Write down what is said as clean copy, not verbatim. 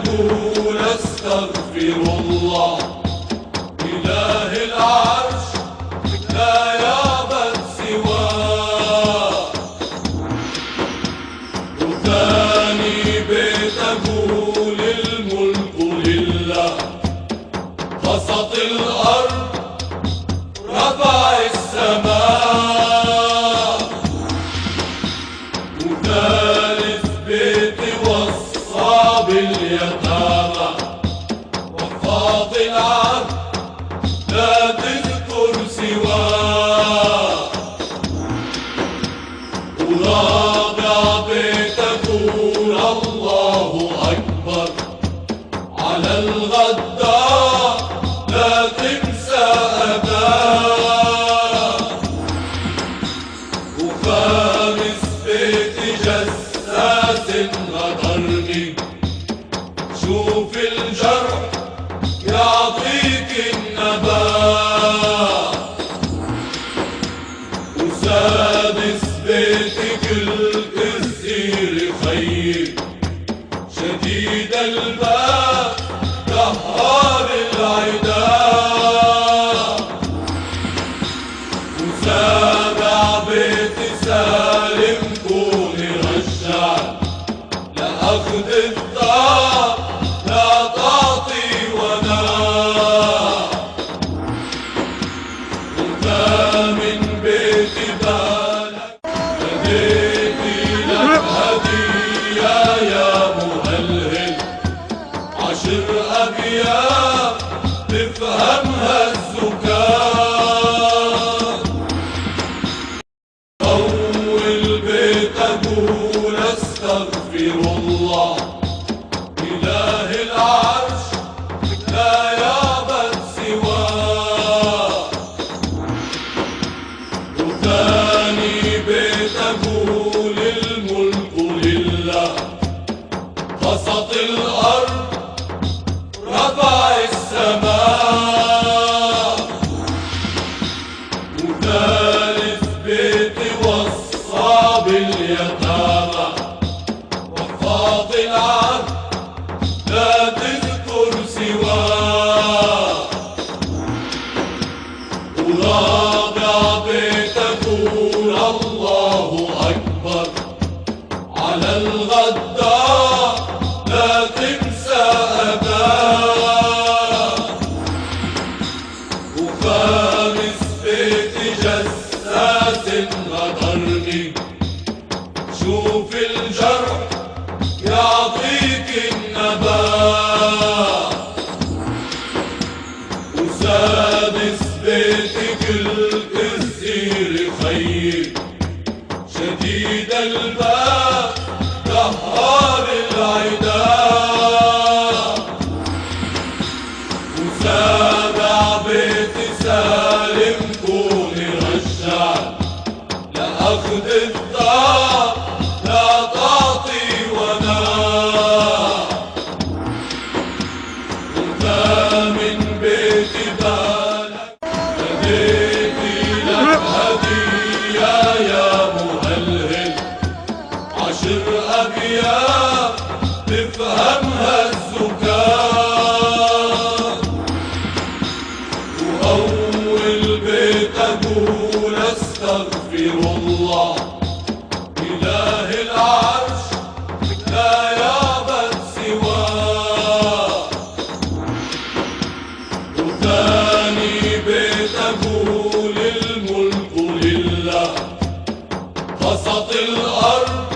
تقول استغفر الله. إله العرش لا يعبد سواه، وثاني بتقول الملك لله. بسط الأرض رفع السماء، وثالث بيت وصى باليتامى. وفاض العبد لا تذكر سواه، ورابع بتقول الله أكبر. على الغداء لا تنسى أباه، وخامس بيت جساس غدرني. شوف الجرح يعطيك النبات، وسادس بيت كل كثير خير. شديد الباب قهار العداء، وسابع بيت سالم كون رشاد. لأخذ الثار لا تعطي وناء، وثامن بيت بالك هديتي لك هدية يا مهلهل. 10 أبيات تفهمها الزكاة. أول بيت أقول أستغفر الله. إله العرش لا يعبد سواه، وثاني بيت أقول الملك لله. بسط الأرض رفع السماء، وثالث بيت وصى باليتامى. وفاض العبد لا تذكر سواه، ورابع بيت تقول الله أكبر. على الغداء لا تنسى أباه، وخامس بيت جساس غدرني. شوف الجرح يعطيك النبات، وسادس بيت كل كثير خير. شديد الباب قهار العداء، وسابع بيت سالم كون رشاد. لأخذ الثار لا تعطي وناء، وثامن بيت بالك هديتي لك هدية يا مهلهل. 10 أبيات تفهمها الزكاة. وأول بيت أقول أستغفر الله. إله العرش لا يعبد سواه، وثاني بيت أقول الملك لله. بسط الأرض